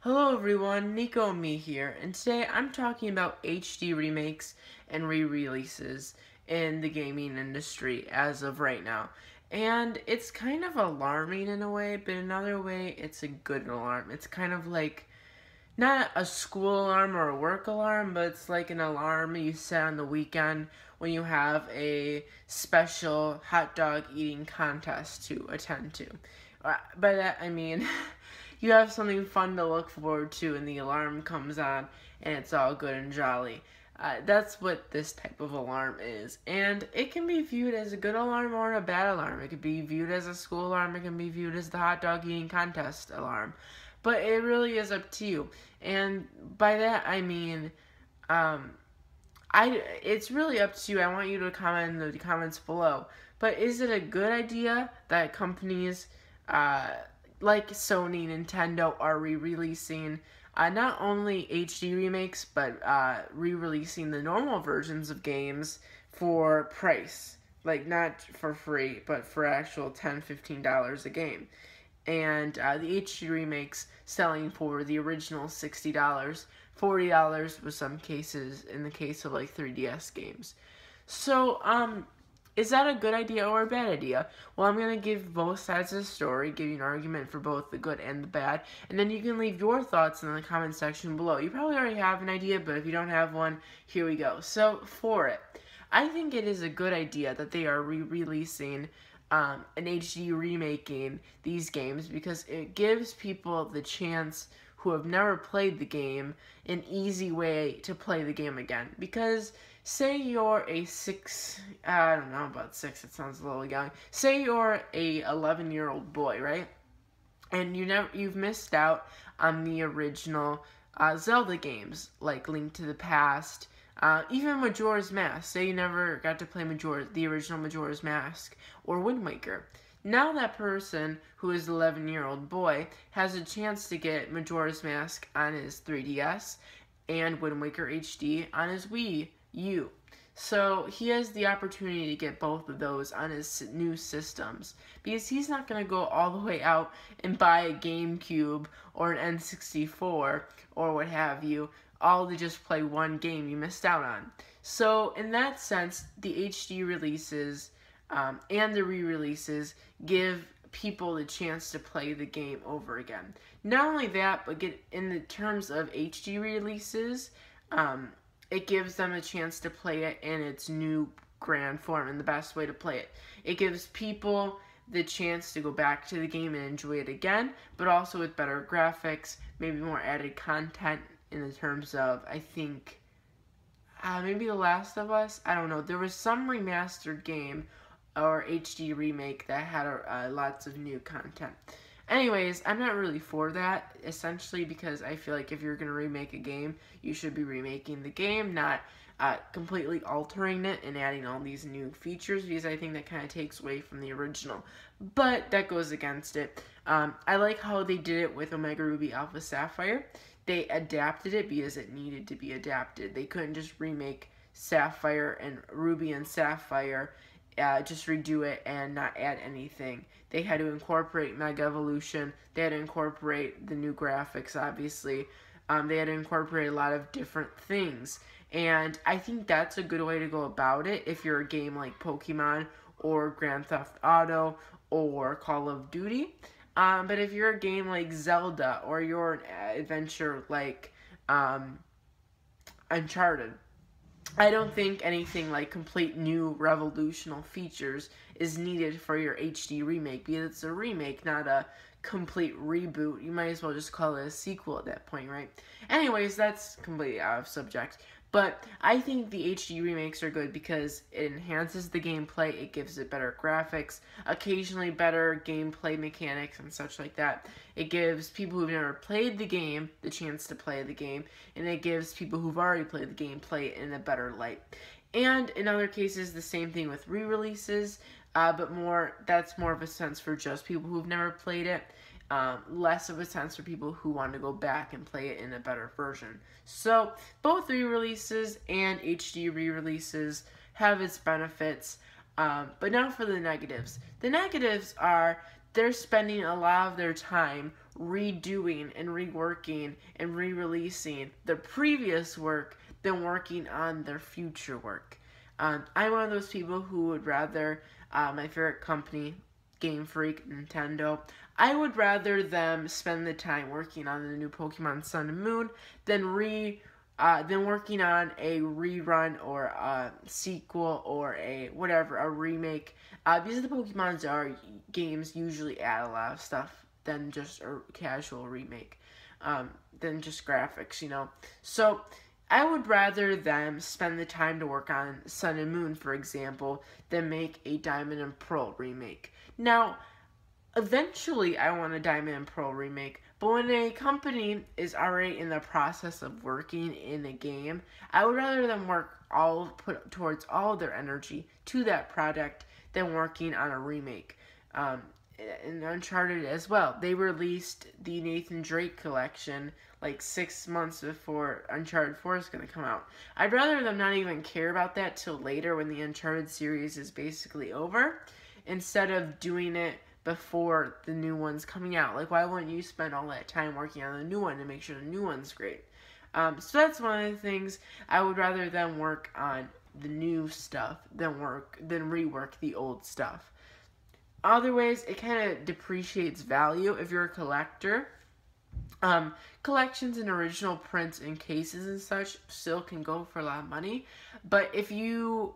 Hello everyone, Niko Amii here, and today I'm talking about HD remakes and re-releases in the gaming industry as of right now. And it's kind of alarming in a way, but in another way it's a good alarm. It's kind of like, not a school alarm or a work alarm, but it's like an alarm you set on the weekend when you have a special hot dog eating contest to attend to. By that I mean you have something fun to look forward to and the alarm comes on and it's all good and jolly. That's what this type of alarm is. And it can be viewed as a good alarm or a bad alarm. It could be viewed as a school alarm. It can be viewed as the hot dog eating contest alarm. But it really is up to you. And by that I mean, it's really up to you. I want you to comment in the comments below. But is it a good idea that companies like Sony, Nintendo are re-releasing not only HD remakes, but re-releasing the normal versions of games for price? Like, not for free, but for actual $10, $15 a game. And the HD remakes selling for the original $60, $40 with some cases in the case of like 3DS games. So, is that a good idea or a bad idea? Well, I'm going to give both sides of the story, give you an argument for both the good and the bad, and then you can leave your thoughts in the comment section below. You probably already have an idea, but if you don't have one, here we go. So, for it, I think it is a good idea that they are re-releasing an HD remaking these games because it gives people the chance who have never played the game an easy way to play the game again. Because say you're a I don't know about 6, it sounds a little young. Say you're a 11-year-old boy, right? And you've missed out on the original Zelda games, like Link to the Past, even Majora's Mask. Say you never got to play the original Majora's Mask, or Wind Waker. Now that person, who is an 11-year-old boy, has a chance to get Majora's Mask on his 3DS and Wind Waker HD on his Wii U. So he has the opportunity to get both of those on his new systems, because he's not going to go all the way out and buy a GameCube or an N64 or what have you, all to just play one game you missed out on. So in that sense, the HD releases and the re-releases give people the chance to play the game over again. Not only that, but in the terms of HD releases, it gives them a chance to play it in its new grand form and the best way to play it. It gives people the chance to go back to the game and enjoy it again, but also with better graphics, maybe more added content in the terms of, I think, maybe The Last of Us? I don't know. There was some remastered game or HD remake that had lots of new content. Anyways, I'm not really for that, essentially because I feel like if you're going to remake a game, you should be remaking the game, not completely altering it and adding all these new features, because I think that kind of takes away from the original. But that goes against it. I like how they did it with Omega Ruby Alpha Sapphire. They adapted it because it needed to be adapted. They couldn't just remake Sapphire and Ruby and Sapphire, just redo it and not add anything. They had to incorporate Mega Evolution. They had to incorporate the new graphics, obviously. They had to incorporate a lot of different things. And I think that's a good way to go about it if you're a game like Pokemon or Grand Theft Auto or Call of Duty. But if you're a game like Zelda or you're an adventure like Uncharted, I don't think anything like complete new revolutionary features is needed for your HD remake, because it's a remake, not a complete reboot. You might as well just call it a sequel at that point, right? Anyways, that's completely out of subject. But I think the HD remakes are good because it enhances the gameplay, it gives it better graphics, occasionally better gameplay mechanics and such like that. It gives people who've never played the game the chance to play the game, and it gives people who've already played the game play it in a better light. And in other cases, the same thing with re-releases, but that's more of a sense for just people who've never played it. Less of a sense for people who want to go back and play it in a better version. So both re-releases and HD re-releases have its benefits, but now for the negatives. The negatives are they're spending a lot of their time redoing and reworking and re-releasing their previous work than working on their future work. I'm one of those people who would rather, my favorite company, Game Freak, Nintendo, I would rather them spend the time working on the new Pokemon Sun and Moon than working on a rerun or a sequel or a remake. Because the Pokemon games usually add a lot of stuff than just a casual remake, than just graphics, So I would rather them spend the time to work on Sun and Moon, for example, than make a Diamond and Pearl remake. Now, eventually I want a Diamond and Pearl remake, but when a company is already in the process of working in a game, I would rather them put towards all their energy to that project than working on a remake. And Uncharted as well. They released the Nathan Drake collection like 6 months before Uncharted 4 is going to come out. I'd rather them not even care about that till later when the Uncharted series is basically over, instead of doing it before the new one's coming out. Like, why wouldn't you spend all that time working on the new one to make sure the new one's great? So that's one of the things. I would rather them work on the new stuff than rework the old stuff. Other ways, it kind of depreciates value if you're a collector. Collections and original prints and cases and such still can go for a lot of money. But if you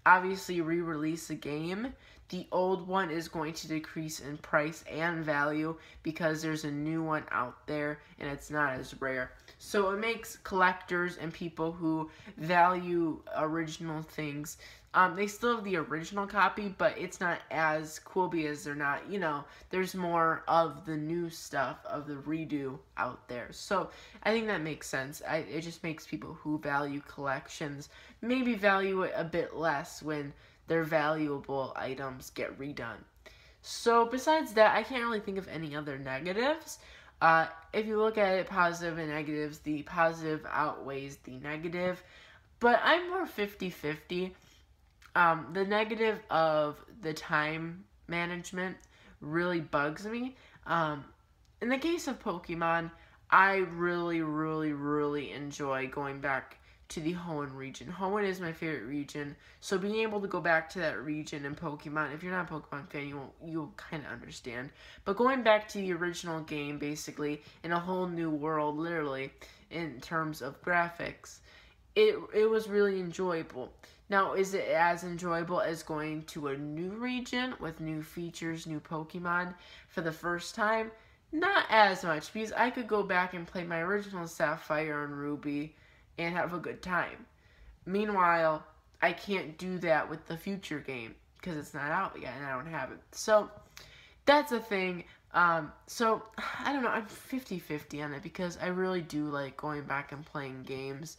obviously re-release a game, the old one is going to decrease in price and value because there's a new one out there and it's not as rare. So it makes collectors and people who value original things, they still have the original copy, but it's not as cool because they're not, there's more of the new stuff, of the redo out there. So I think that makes sense. It just makes people who value collections maybe value it a bit less when their valuable items get redone. So besides that, I can't really think of any other negatives. If you look at it, positive and negatives, the positive outweighs the negative. But I'm more 50-50. The negative of the time management really bugs me. In the case of Pokemon, I really, really, really enjoy going back to the Hoenn region. Hoenn is my favorite region, so being able to go back to that region in Pokemon, if you're not a Pokemon fan, you'll kind of understand. But going back to the original game, basically, in a whole new world, literally, in terms of graphics, it was really enjoyable. Now, is it as enjoyable as going to a new region with new features, new Pokemon for the first time? Not as much, because I could go back and play my original Sapphire and Ruby and have a good time. Meanwhile, I can't do that with the future game because it's not out yet and I don't have it. So that's a thing. So I don't know, I'm 50-50 on it because I really do like going back and playing games,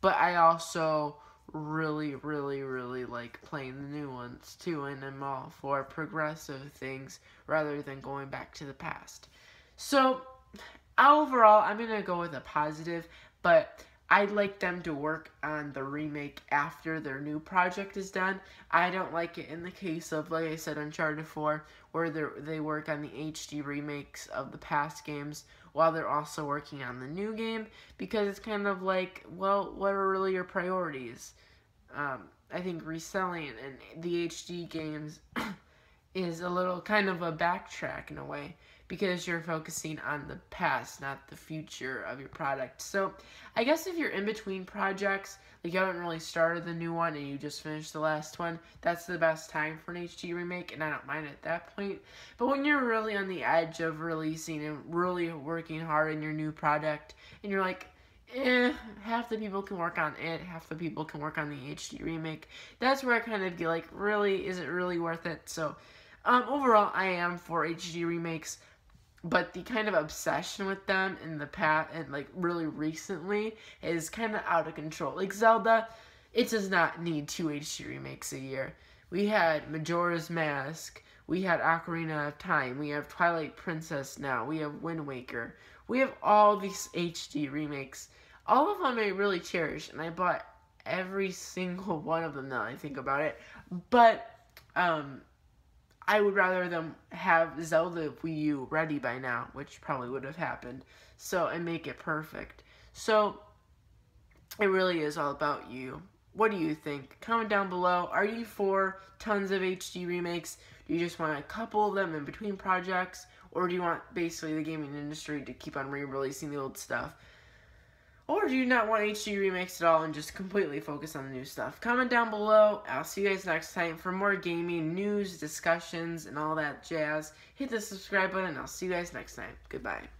but I also really, really, really like playing the new ones too, and I'm all for progressive things rather than going back to the past. So overall, I'm gonna go with a positive, but I'd like them to work on the remake after their new project is done. I don't like it in the case of, like I said, Uncharted 4, where they work on the HD remakes of the past games while they're also working on the new game, because it's kind of like, well, what are really your priorities? I think reselling and the HD games is a little kind of a backtrack in a way, because you're focusing on the past, not the future of your product. So I guess if you're in between projects, like you haven't really started the new one and you just finished the last one, that's the best time for an HD remake, and I don't mind at that point. But when you're really on the edge of releasing and really working hard on your new product, and you're like, half the people can work on it, half the people can work on the HD remake, that's where I kind of get like, really, is it really worth it? So overall, I am for HD remakes, but the kind of obsession with them in the past and like really recently is kind of out of control. Like Zelda, it does not need 2 HD remakes a year. We had Majora's Mask, we had Ocarina of Time, we have Twilight Princess now, we have Wind Waker. We have all these HD remakes. All of them I really cherish, and I bought every single one of them now I think about it. But I would rather them have Zelda Wii U ready by now, which probably would have happened, so, and make it perfect. So, it really is all about you. What do you think? Comment down below. Are you for tons of HD remakes? Do you just want a couple of them in between projects? Or do you want basically the gaming industry to keep on re-releasing the old stuff? Or do you not want HD remakes at all and just completely focus on the new stuff? Comment down below. I'll see you guys next time for more gaming news, discussions, and all that jazz. Hit the subscribe button, and I'll see you guys next time. Goodbye.